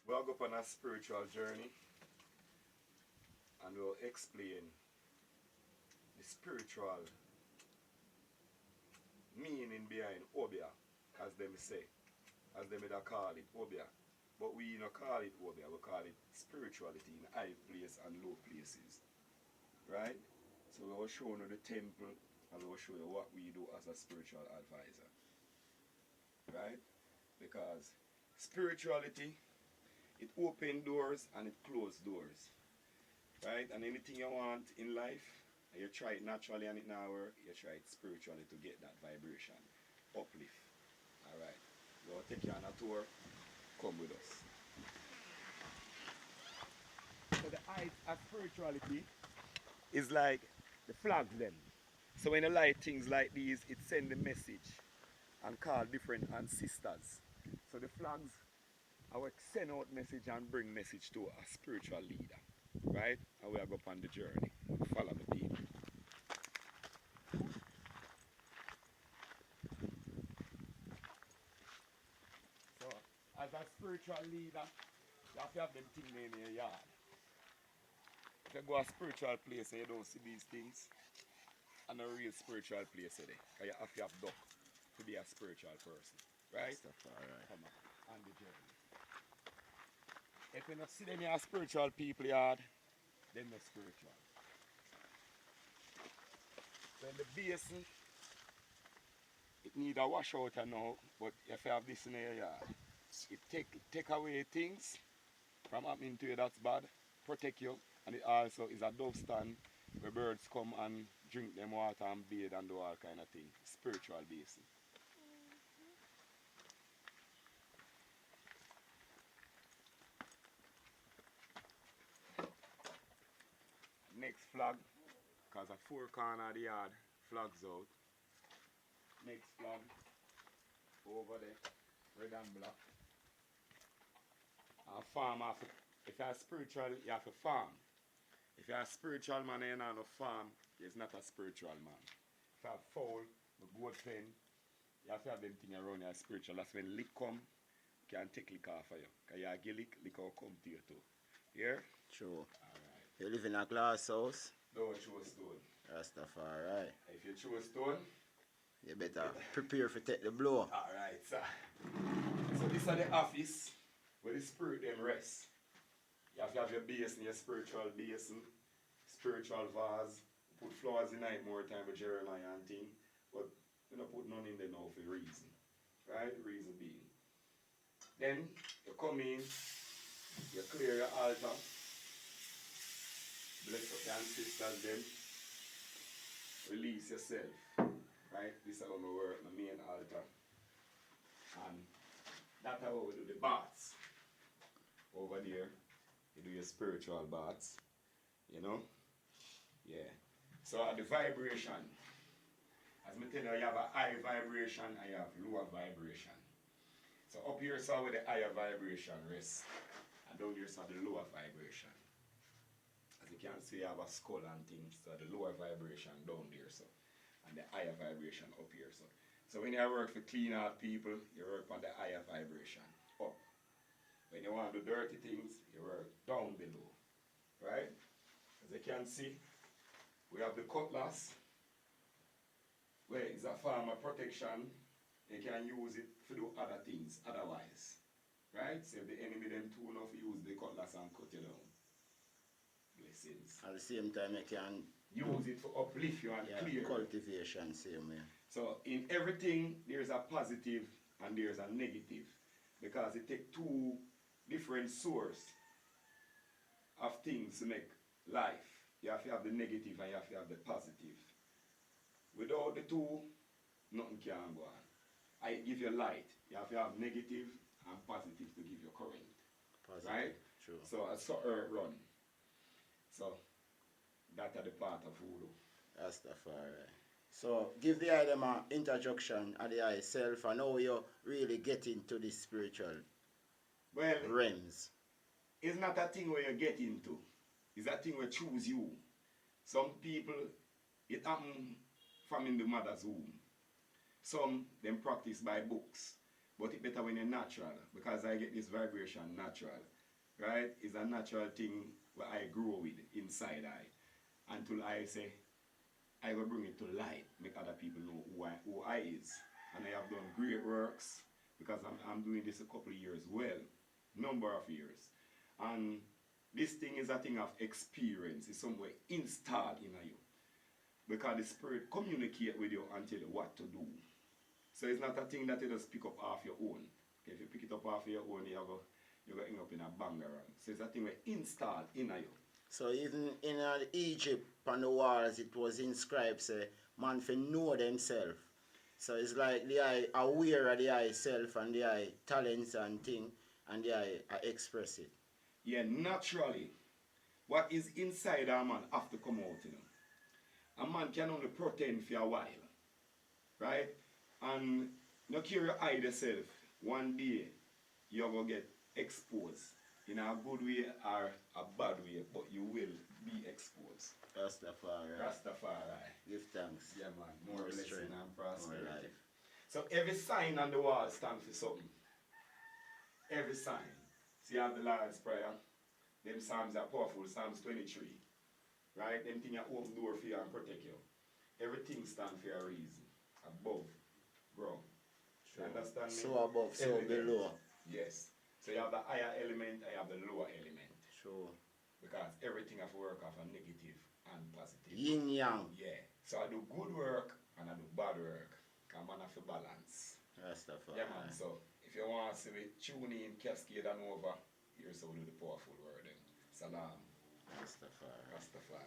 We'll go on a spiritual journey and we'll explain the spiritual meaning behind Obia, as them say, as them call it, Obia. But we don't call it Obia, we call it spirituality in high place and low places. Right? So we will show you the temple and we will show you what we do as a spiritual advisor. Right? Because spirituality, it opens doors and it closes doors. Right? And anything you want in life, you try it naturally and it now work, you try it spiritually to get that vibration, uplift. Alright. We'll take you on a tour. Come with us. So the eyes of spirituality is like the flags them. So when you light things like these, it sends a message and call different ancestors. So the flags I will send out message and bring message to a spiritual leader. Right? And we are go on the journey. Follow me, people. So, as a spiritual leader, you have to have them things in your yard. If you go to a spiritual place and you don't see these things, and a real spiritual place there, you have to have duck to be a spiritual person. Right? Right. Come on the journey. If you don't see them in a spiritual people yard, then they're spiritual. Then the basin, it need a wash out now, but if you have this in your yard, it take away things from happening to you that's bad, protect you, and it also is a dove stand where birds come and drink them water and bathe and do all kind of things. Spiritual basin. Next flag, because at four corner of the yard, flags out. Next flag, over there, red and black. And farm, if you're spiritual, you have to farm. If you're a spiritual man and you're not a farm, you're not a spiritual man. If you have fowl, a goat pen, you have to have them things around you spiritual. That's when lick come, can take lick off of you. Because you get lick will come to you too. Yeah? True. Alright. You live in a glass house? Don't chew a stone. Rastafari. If you chew a stone, you better prepare for take the blow. Alright, sir. So this is the office where the spirit them rest. You have to have your basin, your spiritual basin, spiritual vase. Put flowers in it more time with Jeremiah and thing. But you don't put none in there now for reason. Right? Reason being. Then you come in, you clear your altar. Bless up the ancestors then. Release yourself. Right? This is how we work, my main altar. And that's how we do the baths. Over there, you do your spiritual baths. You know? Yeah. So the vibration, as I tell you, you have a high vibration and you have lower vibration. So up here so where the higher vibration rests, and down here so the lower vibration. As you can see, you have a skull and things, so the lower vibration down there, so, and the higher vibration up here. So when you work for clean out people, you work on the higher vibration, up. When you want to do dirty things, you work down below, right? As you can see, we have the cutlass, where it's a form of protection. You can use it to do other things otherwise, right? So if the enemy them too enough, use the cutlass and cut you down. Blessings. At the same time, you can use it to uplift you and clear. Cultivation, same way. So in everything, there's a positive and there's a negative, because it takes two different sources of things to make life. You have to have the negative and you have to have the positive. Without the two, nothing can go on. I give you light. You have to have negative and positive to give you current. Positive. Right? True. So I saw Earth run. So that's the part of voodoo. Rastafari. So give the item an introduction of the eye self and how you really get into the spiritual realms. It's not a thing where you get into. It's a thing where choose you. Some people, it happens from in the mother's womb. Some, them practice by books. but it's better when you're natural, because I get this vibration natural, right? It's a natural thing where I grow with inside I, until I say, I will bring it to light, make other people know who I is. And I have done great works, because I'm doing this a couple of years well, number of years. And this thing is a thing of experience, it's somewhere installed in you. Because the spirit communicate with you and tell you what to do. So it's not a thing that you just pick up off your own. Okay, if you pick it up off your own, you're going to end up in a bangarang. So it's a thing where installed in you. So even in Egypt, on the walls, it was inscribed, say, man for know themselves. So it's like the eye aware of the eye self and the eye talents and thing, and the eye express it. Yeah, naturally, what is inside a man have to come out, you know. A man can only pretend for a while, right? And no care you hide yourself, one day you're going to get exposed in a good way or a bad way, but you will be exposed. Rastafari. Rastafari. Give thanks. Yeah, man. More blessing and prosperity. Life. So every sign on the wall stands for something. Every sign. See, you have the Lord's Prayer. Them Psalms are powerful. Psalms 23. Right? Them things are open door for you and protect you. Everything stands for a reason. Above ground. Sure. You understand me? So above, so below. Yes. So you have the higher element, I have the lower element. Sure. Because everything have work of a negative and positive. Yin yang. Yeah. So I do good work and I do bad work. Because man have to balance. Rastafari. Yeah, man. So if you want to see me, tune in Cascade and over. Here's how we do the powerful word then. Salam. Rastafari. Rastafari.